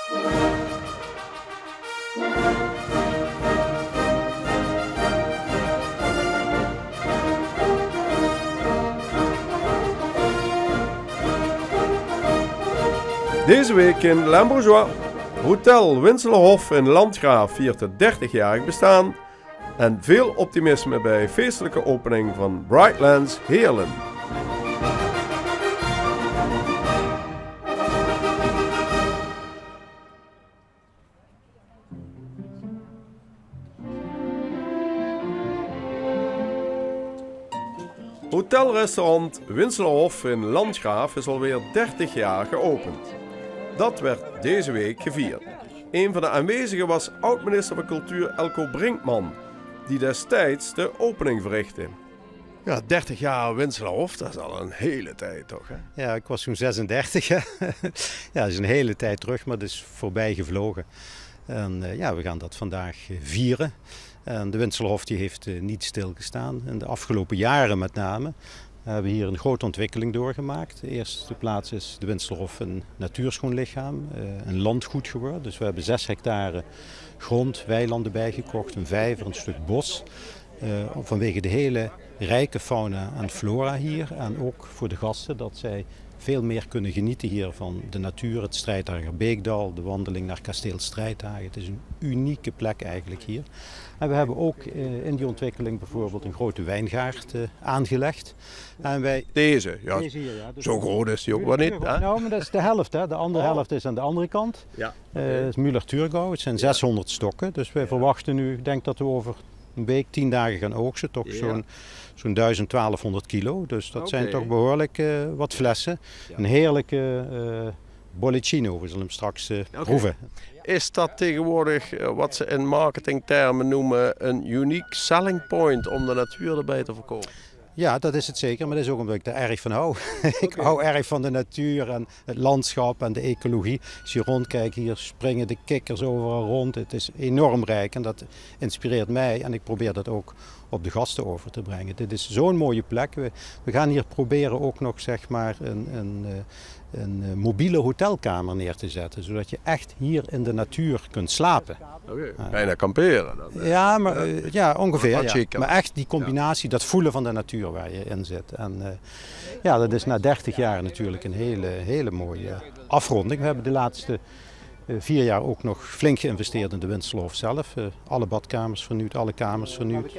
Deze week in Lembourgeois. Hotel Winselerhof in Landgraaf viert het 30-jarig bestaan. En veel optimisme bij feestelijke opening van Brightlands Heerlen. Hotelrestaurant Winselerhof in Landgraaf is alweer 30 jaar geopend. Dat werd deze week gevierd. Een van de aanwezigen was oud-minister van Cultuur Elko Brinkman, die destijds de opening verrichtte. Ja, 30 jaar Winselerhof, dat is al een hele tijd toch? Hè? Ja, ik was toen 36. Hè? Ja, dat is een hele tijd terug, maar het is voorbij gevlogen. En ja, we gaan dat vandaag vieren. En de Winselerhof die heeft niet stilgestaan. In de afgelopen jaren met name hebben we hier een grote ontwikkeling doorgemaakt. De eerste plaats is de Winselerhof een natuurschoon lichaam, een landgoed geworden. Dus we hebben 6 hectare grond, weilanden bijgekocht, een vijver, een stuk bos. Vanwege de hele rijke fauna en flora hier. En ook voor de gasten dat zij veel meer kunnen genieten hier van de natuur, het Strijdhager Beekdal, de wandeling naar kasteel Strijdhagen. Het is een unieke plek eigenlijk hier. En we hebben ook in die ontwikkeling bijvoorbeeld een grote wijngaard aangelegd. En wij... Deze hier, ja. Dus zo groot is die ook wel niet. Hè? Nou, maar dat is de helft. Hè. De andere helft is aan de andere kant. Ja. Dat is Müller-Thurgau. Het zijn 600 stokken. Dus wij verwachten nu, ik denk dat we over een week, 10 dagen gaan oogsten. Toch zo'n 1200 kilo. Dus dat zijn toch behoorlijk wat flessen. Ja. Een heerlijke bollicino. We zullen hem straks proeven. Is dat tegenwoordig wat ze in marketingtermen noemen een unique selling point om de natuur erbij te verkopen? Ja, dat is het zeker, maar dat is ook omdat ik er erg van hou. Ik hou erg van de natuur en het landschap en de ecologie. Als je rondkijkt, hier springen de kikkers overal rond. Het is enorm rijk en dat inspireert mij en ik probeer dat ook op de gasten over te brengen. Dit is zo'n mooie plek. We gaan hier proberen ook nog zeg maar een mobiele hotelkamer neer te zetten, zodat je echt hier in de natuur kunt slapen. Bijna kamperen dan. Ja, maar, ja ongeveer. Ja. Maar echt die combinatie, dat voelen van de natuur waar je in zit. En ja, dat is na 30 jaar natuurlijk een hele mooie afronding. We hebben de laatste 4 jaar ook nog flink geïnvesteerd in de Winselerhof zelf. Alle badkamers vernieuwd, alle kamers vernieuwd.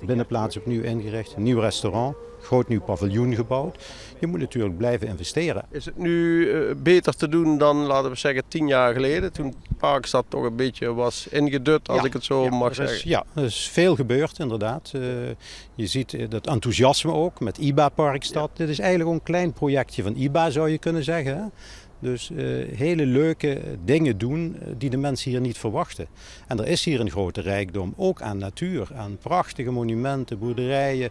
Binnenplaats opnieuw ingericht, een nieuw restaurant, groot nieuw paviljoen gebouwd. Je moet natuurlijk blijven investeren. Is het nu beter te doen dan, laten we zeggen, 10 jaar geleden? Toen Parkstad toch een beetje was ingedut, als ik het zo mag zeggen. Ja, er is veel gebeurd inderdaad. Je ziet dat enthousiasme ook met IBA Parkstad. Dit is eigenlijk een klein projectje van IBA zou je kunnen zeggen. Hè? Dus hele leuke dingen doen die de mensen hier niet verwachten. En er is hier een grote rijkdom, ook aan natuur, aan prachtige monumenten, boerderijen.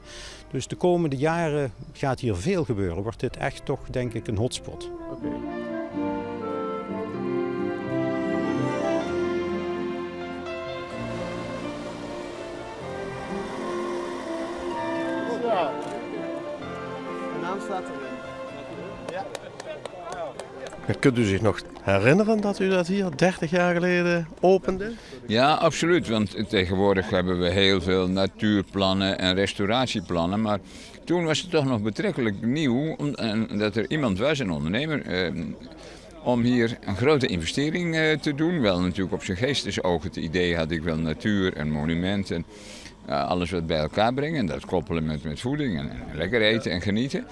Dus de komende jaren gaat hier veel gebeuren. Wordt dit echt toch, denk ik, een hotspot. Okay. Ja. De naam staat erin. Ja. Kunt u zich nog herinneren dat u dat hier 30 jaar geleden opende? Ja, absoluut. Want tegenwoordig hebben we heel veel natuurplannen en restauratieplannen. Maar toen was het toch nog betrekkelijk nieuw dat er iemand was, een ondernemer, om hier een grote investering te doen. Wel natuurlijk op zijn geestesoog. Het idee had ik wel natuur en monumenten. Alles wat bij elkaar brengen en dat koppelen met voeding en lekker eten en genieten.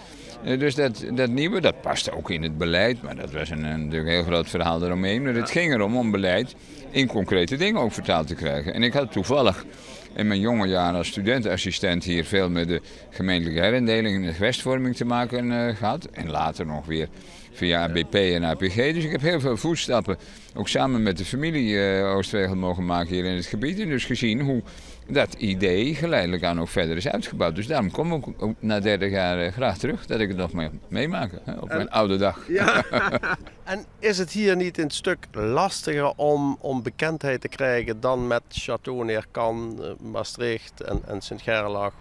Dus dat nieuwe, dat paste ook in het beleid, maar dat was een heel groot verhaal eromheen. Maar het ging erom om beleid in concrete dingen ook vertaald te krijgen. En ik had toevallig in mijn jonge jaren als studentenassistent hier veel met de gemeentelijke herindeling en de gewestvorming te maken gehad. En later nog weer via ABP en APG. Dus ik heb heel veel voetstappen, ook samen met de familie Oostwegel mogen maken hier in het gebied. En dus gezien hoe dat idee geleidelijk aan ook verder is uitgebouwd. Dus daarom kom ik ook na 30 jaar graag terug, dat ik het nog meemaken op mijn oude dag. Ja. En is het hier niet een stuk lastiger om bekendheid te krijgen dan met Château Neerkan, Maastricht en Sint-Gerlach,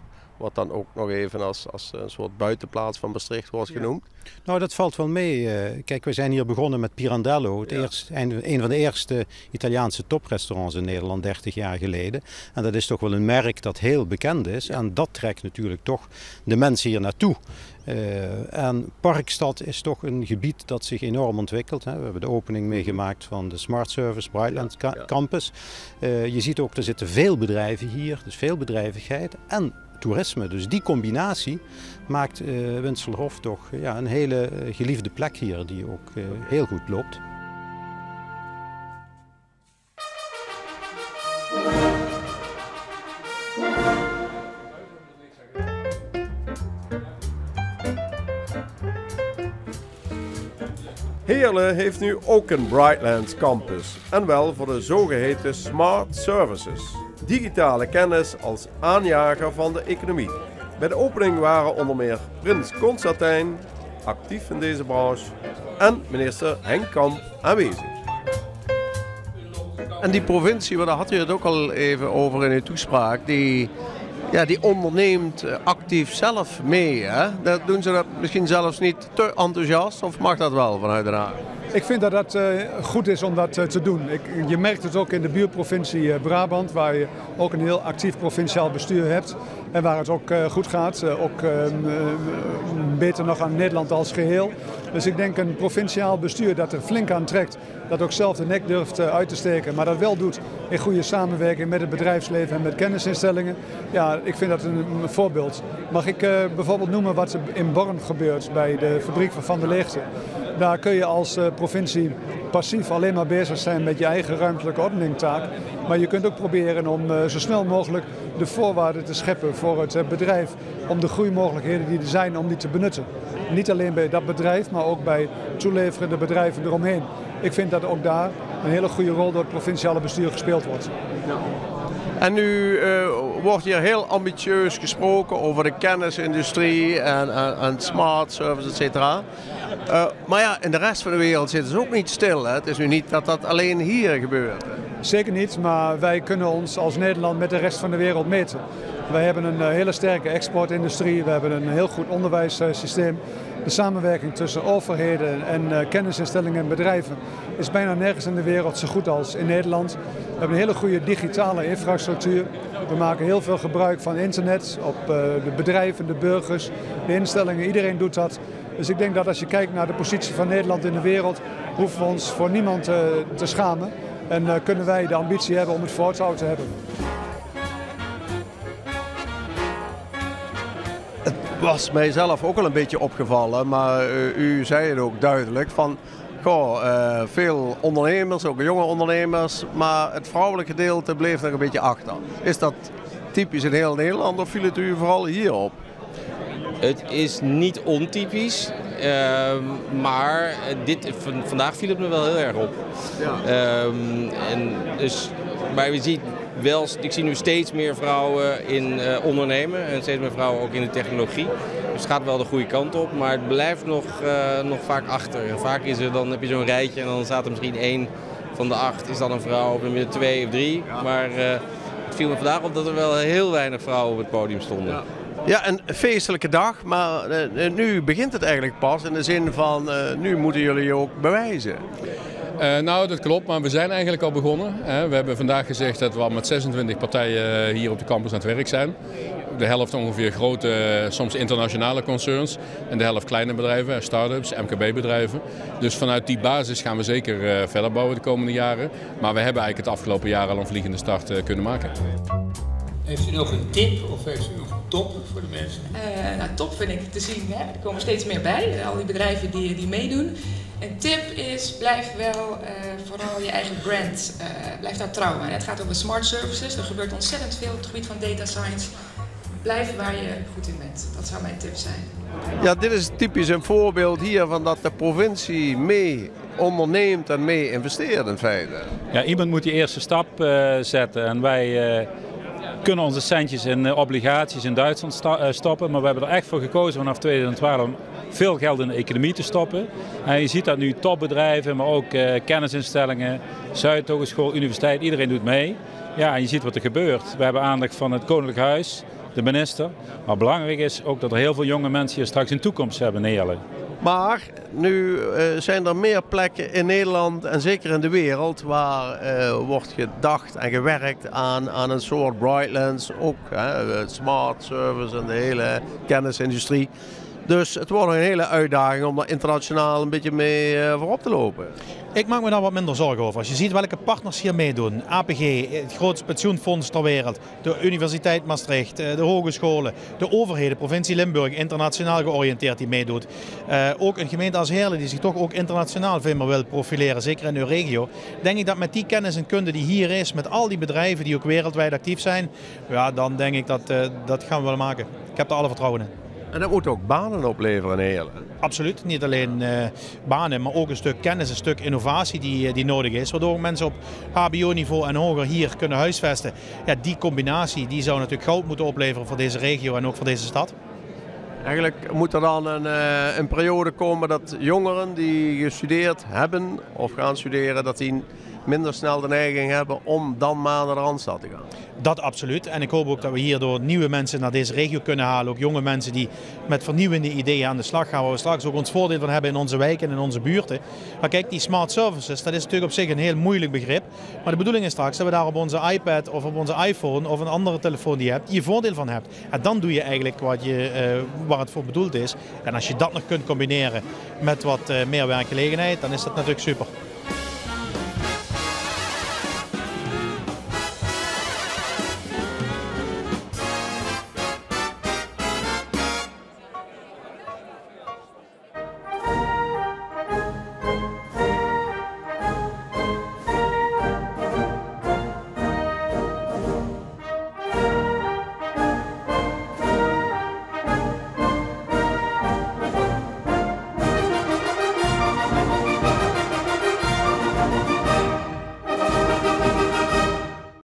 wat dan ook nog even als een soort buitenplaats van Maastricht wordt genoemd. Nou, dat valt wel mee. Kijk, we zijn hier begonnen met Pirandello, een van de eerste Italiaanse toprestaurants in Nederland 30 jaar geleden. En dat is toch wel een merk dat heel bekend is en dat trekt natuurlijk toch de mensen hier naartoe. En Parkstad is toch een gebied dat zich enorm ontwikkelt. Hè. We hebben de opening meegemaakt van de Smart Service Brightlands Campus. Je ziet ook, er zitten veel bedrijven hier, dus veel bedrijvigheid en toerisme. Dus die combinatie maakt Winselhof toch een hele geliefde plek hier die ook heel goed loopt. Heerlen heeft nu ook een Brightlands Campus en wel voor de zogeheten Smart Services. Digitale kennis als aanjager van de economie. Bij de opening waren onder meer Prins Constantijn, actief in deze branche, en minister Henk Kamp aanwezig. En die provincie, daar had u het ook al even over in uw toespraak, die onderneemt actief zelf mee. Hè? Doen ze dat misschien zelfs niet te enthousiast of mag dat wel vanuit Den Haag? Ik vind dat het goed is om dat te doen. Je merkt het ook in de buurprovincie Brabant, waar je ook een heel actief provinciaal bestuur hebt. En waar het ook goed gaat, ook beter nog aan Nederland als geheel. Dus ik denk een provinciaal bestuur dat er flink aan trekt, dat ook zelf de nek durft uit te steken, maar dat wel doet in goede samenwerking met het bedrijfsleven en met kennisinstellingen. Ja, ik vind dat een voorbeeld. Mag ik bijvoorbeeld noemen wat er in Born gebeurt bij de fabriek van Van der Leegte. Daar kun je als provincie passief alleen maar bezig zijn met je eigen ruimtelijke ordeningtaak. Maar je kunt ook proberen om zo snel mogelijk de voorwaarden te scheppen voor het bedrijf. Om de groeimogelijkheden die er zijn, om die te benutten. Niet alleen bij dat bedrijf, maar ook bij toeleverende bedrijven eromheen. Ik vind dat ook daar een hele goede rol door het provinciale bestuur gespeeld wordt. Ja. En nu wordt hier heel ambitieus gesproken over de kennisindustrie en smart service, et cetera. Maar ja, in de rest van de wereld zitten ze ook niet stil. Hè? Het is nu niet dat dat alleen hier gebeurt. Zeker niet, maar wij kunnen ons als Nederland met de rest van de wereld meten. Wij hebben een hele sterke exportindustrie, we hebben een heel goed onderwijssysteem. De samenwerking tussen overheden en kennisinstellingen en bedrijven is bijna nergens in de wereld zo goed als in Nederland. We hebben een hele goede digitale infrastructuur. We maken heel veel gebruik van internet op de bedrijven, de burgers, de instellingen. Iedereen doet dat. Dus ik denk dat als je kijkt naar de positie van Nederland in de wereld, hoeven we ons voor niemand te schamen. En kunnen wij de ambitie hebben om het voortouw te hebben. Het was mijzelf ook al een beetje opgevallen, maar u zei het ook duidelijk van veel ondernemers, ook jonge ondernemers, maar het vrouwelijke gedeelte bleef nog een beetje achter. Is dat typisch in heel Nederland of viel het u vooral hier op? Het is niet ontypisch, maar vandaag viel het me wel heel erg op. Ja. Maar we zien wel, ik zie nu steeds meer vrouwen in ondernemen en steeds meer vrouwen ook in de technologie. Dus het gaat wel de goede kant op, maar het blijft nog vaak achter. En vaak heb je zo'n rijtje en dan staat er misschien 1 van de 8 is dan een vrouw, of 2 of 3. Ja. Maar het viel me vandaag op dat er wel heel weinig vrouwen op het podium stonden. Ja. Ja, een feestelijke dag, maar nu begint het eigenlijk pas in de zin van nu moeten jullie je ook bewijzen. Nou, dat klopt, maar we zijn eigenlijk al begonnen. We hebben vandaag gezegd dat we al met 26 partijen hier op de campus aan het werk zijn. De helft ongeveer grote, soms internationale concerns en de helft kleine bedrijven, start-ups, MKB-bedrijven. Dus vanuit die basis gaan we zeker verder bouwen de komende jaren. Maar we hebben eigenlijk het afgelopen jaar al een vliegende start kunnen maken. Heeft u nog een tip of heeft u nog een top voor de mensen? Top vind ik te zien. Hè? Er komen steeds meer bij, al die bedrijven die meedoen. Een tip is, blijf wel vooral je eigen brand, blijf daar trouw aan. Het gaat over smart services, er gebeurt ontzettend veel op het gebied van data science. Blijf waar je goed in bent, dat zou mijn tip zijn. Ja, dit is typisch een voorbeeld hier van dat de provincie mee onderneemt en mee investeert in feite. Ja, iemand moet die eerste stap zetten en wij kunnen onze centjes in obligaties in Duitsland stoppen, maar we hebben er echt voor gekozen vanaf 2012 om veel geld in de economie te stoppen. En je ziet dat nu topbedrijven, maar ook kennisinstellingen, Zuidhogeschool, universiteit, iedereen doet mee. Ja, en je ziet wat er gebeurt. We hebben aandacht van het Koninklijk Huis. de minister. Maar belangrijk is ook dat er heel veel jonge mensen hier straks een toekomst hebben in Heerlen. Maar nu zijn er meer plekken in Nederland en zeker in de wereld waar wordt gedacht en gewerkt aan een soort Brightlands, ook smart service en de hele kennisindustrie. Dus het wordt een hele uitdaging om daar internationaal een beetje mee voorop te lopen. Ik maak me daar wat minder zorgen over. Als je ziet welke partners hier meedoen, APG, het grootste pensioenfonds ter wereld, de Universiteit Maastricht, de hogescholen, de overheden, provincie Limburg, internationaal georiënteerd die meedoet. Ook een gemeente als Heerlen die zich toch ook internationaal veel meer wil profileren, zeker in uw regio. Denk ik dat met die kennis en kunde die hier is, met al die bedrijven die ook wereldwijd actief zijn, ja, dan denk ik dat gaan we wel maken. Ik heb er alle vertrouwen in. En dat moet ook banen opleveren in Heerlen. Absoluut, niet alleen banen, maar ook een stuk kennis, een stuk innovatie die nodig is. Waardoor mensen op hbo-niveau en hoger hier kunnen huisvesten. Ja, die combinatie die zou natuurlijk goud moeten opleveren voor deze regio en ook voor deze stad. Eigenlijk moet er dan een periode komen dat jongeren die gestudeerd hebben of gaan studeren, dat die minder snel de neiging hebben om dan maar naar de Randstad te gaan. Dat absoluut. En ik hoop ook dat we hierdoor nieuwe mensen naar deze regio kunnen halen. Ook jonge mensen die met vernieuwende ideeën aan de slag gaan. Waar we straks ook ons voordeel van hebben in onze wijken en in onze buurten. Maar kijk, die smart services, dat is natuurlijk op zich een heel moeilijk begrip. Maar de bedoeling is straks dat we daar op onze iPad of op onze iPhone of een andere telefoon die je hebt, je voordeel van hebt. En dan doe je eigenlijk waar het voor bedoeld is. En als je dat nog kunt combineren met wat meer werkgelegenheid, dan is dat natuurlijk super.